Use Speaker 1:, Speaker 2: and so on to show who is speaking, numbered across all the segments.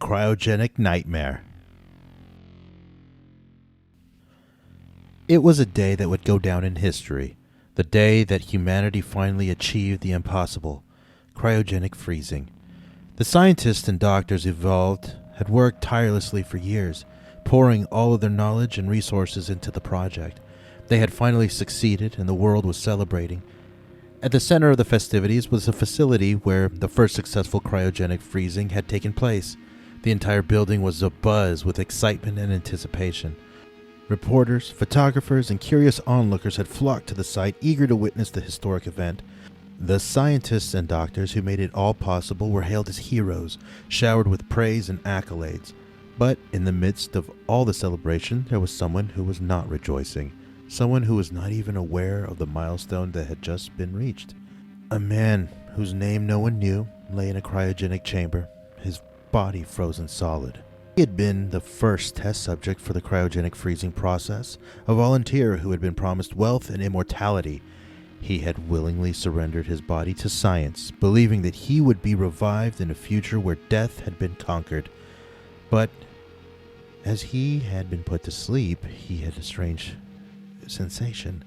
Speaker 1: Cryogenic Nightmare. It was a day that would go down in history. The day that humanity finally achieved the impossible, cryogenic freezing. The scientists and doctors involved had worked tirelessly for years, pouring all of their knowledge and resources into the project. They had finally succeeded, and the world was celebrating. At the center of the festivities was a facility where the first successful cryogenic freezing had taken place. The entire building was abuzz with excitement and anticipation. Reporters, photographers, and curious onlookers had flocked to the site, eager to witness the historic event. The scientists and doctors who made it all possible were hailed as heroes, showered with praise and accolades. But in the midst of all the celebration, there was someone who was not rejoicing. Someone who was not even aware of the milestone that had just been reached. A man whose name no one knew lay in a cryogenic chamber, his body frozen solid. He had been the first test subject for the cryogenic freezing process, a volunteer who had been promised wealth and immortality. He had willingly surrendered his body to science, believing that he would be revived in a future where death had been conquered. But as he had been put to sleep, he had a strange sensation.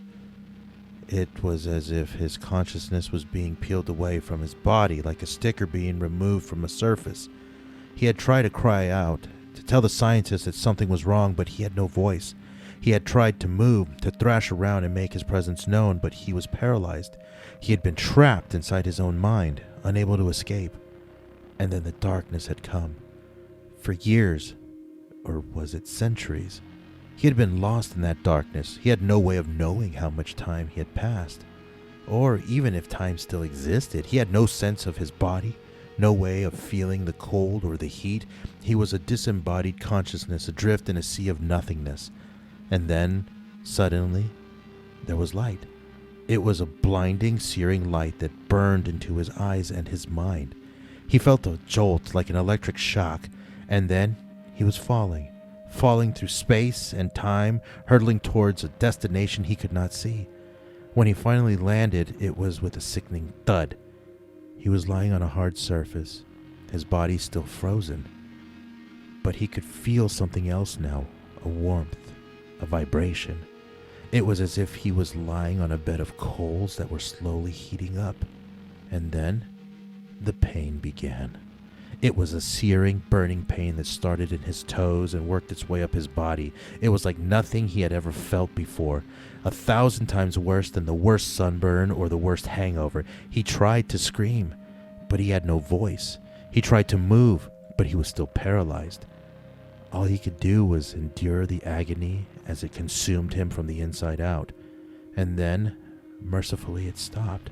Speaker 1: It was as if his consciousness was being peeled away from his body, like a sticker being removed from a surface. He had tried to cry out, to tell the scientists that something was wrong, but he had no voice. He had tried to move, to thrash around and make his presence known, but he was paralyzed. He had been trapped inside his own mind, unable to escape. And then the darkness had come. For years, or was it centuries, he had been lost in that darkness. He had no way of knowing how much time he had passed. Or even if time still existed, he had no sense of his body, no way of feeling the cold or the heat. He was a disembodied consciousness adrift in a sea of nothingness. And then, suddenly, there was light. It was a blinding, searing light that burned into his eyes and his mind. He felt a jolt like an electric shock, and then he was falling through space and time, hurtling towards a destination he could not see. When he finally landed, it was with a sickening thud. He was lying on a hard surface, his body still frozen. But he could feel something else now, a warmth, a vibration. It was as if he was lying on a bed of coals that were slowly heating up. And then, the pain began. It was a searing, burning pain that started in his toes and worked its way up his body. It was like nothing he had ever felt before, 1,000 times worse than the worst sunburn or the worst hangover. He tried to scream, but he had no voice. He tried to move, but he was still paralyzed. All he could do was endure the agony as it consumed him from the inside out. And then, mercifully, it stopped.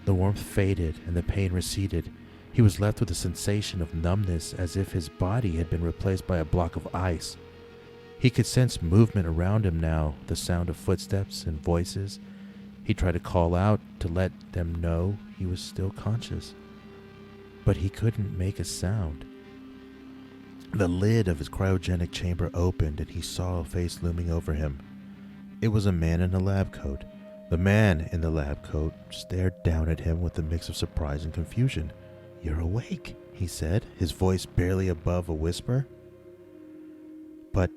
Speaker 1: The warmth faded and the pain receded. He was left with a sensation of numbness, as if his body had been replaced by a block of ice. He could sense movement around him now, the sound of footsteps and voices. He tried to call out to let them know he was still conscious, but he couldn't make a sound. The lid of his cryogenic chamber opened, and he saw a face looming over him. It was a man in a lab coat. The man in the lab coat stared down at him with a mix of surprise and confusion. "You're awake," he said, his voice barely above a whisper. "But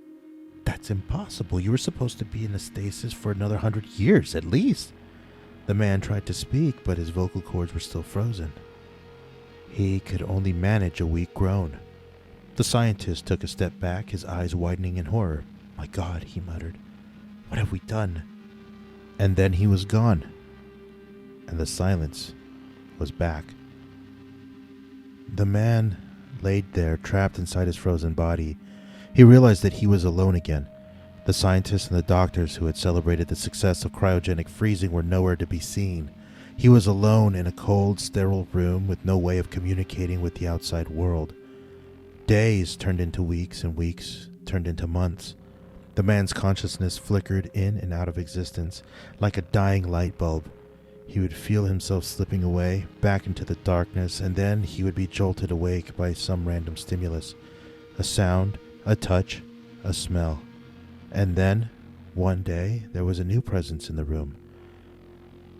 Speaker 1: that's impossible. You were supposed to be in a stasis for another 100 years, at least." The man tried to speak, but his vocal cords were still frozen. He could only manage a weak groan. The scientist took a step back, his eyes widening in horror. "My God," he muttered. "What have we done?" And then he was gone, and the silence was back. The man laid there, trapped inside his frozen body. He realized that he was alone again. The scientists and the doctors who had celebrated the success of cryogenic freezing were nowhere to be seen. He was alone in a cold, sterile room with no way of communicating with the outside world. Days turned into weeks, and weeks turned into months. The man's consciousness flickered in and out of existence like a dying light bulb. He would feel himself slipping away, back into the darkness, and then he would be jolted awake by some random stimulus. A sound, a touch, a smell. And then, one day, there was a new presence in the room.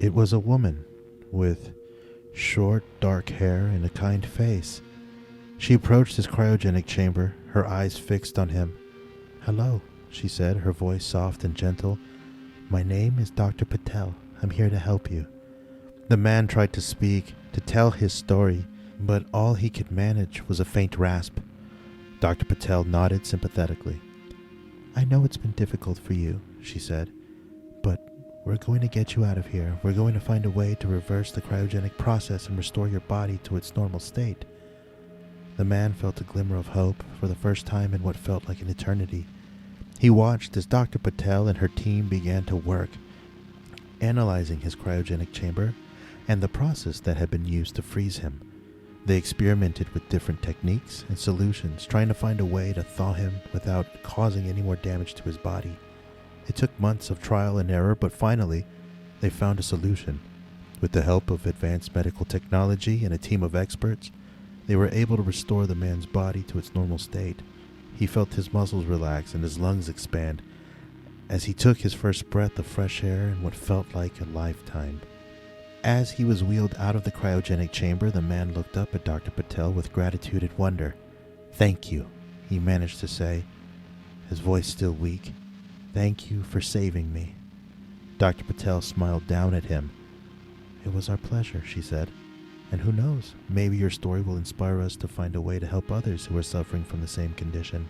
Speaker 1: It was a woman with short, dark hair and a kind face. She approached his cryogenic chamber, her eyes fixed on him. "Hello," she said, her voice soft and gentle. "My name is Dr. Patel. I'm here to help you." The man tried to speak, to tell his story, but all he could manage was a faint rasp. Dr. Patel nodded sympathetically. "I know it's been difficult for you," she said, "but we're going to get you out of here. We're going to find a way to reverse the cryogenic process and restore your body to its normal state." The man felt a glimmer of hope for the first time in what felt like an eternity. He watched as Dr. Patel and her team began to work, analyzing his cryogenic chamber and the process that had been used to freeze him. They experimented with different techniques and solutions, trying to find a way to thaw him without causing any more damage to his body. It took months of trial and error, but finally, they found a solution. With the help of advanced medical technology and a team of experts, they were able to restore the man's body to its normal state. He felt his muscles relax and his lungs expand as he took his first breath of fresh air in what felt like a lifetime. As he was wheeled out of the cryogenic chamber, the man looked up at Dr. Patel with gratitude and wonder. "Thank you," he managed to say, his voice still weak. "Thank you for saving me." Dr. Patel smiled down at him. "It was our pleasure," she said. "And who knows, maybe your story will inspire us to find a way to help others who are suffering from the same condition.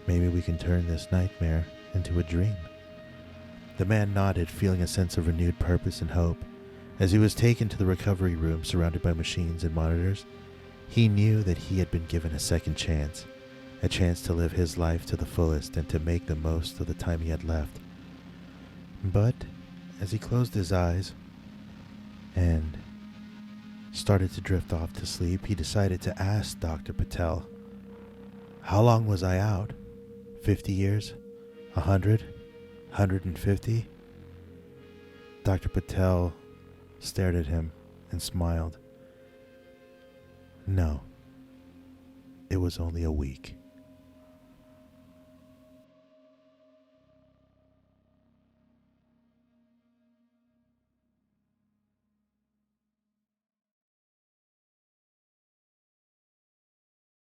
Speaker 1: Maybe we can turn this nightmare into a dream." The man nodded, feeling a sense of renewed purpose and hope. As he was taken to the recovery room surrounded by machines and monitors, he knew that he had been given a second chance, a chance to live his life to the fullest and to make the most of the time he had left. But as he closed his eyes and started to drift off to sleep, he decided to ask Dr. Patel, "How long was I out? 50 years? 100? 150? Dr. Patel stared at him and smiled. "No, it was only a week."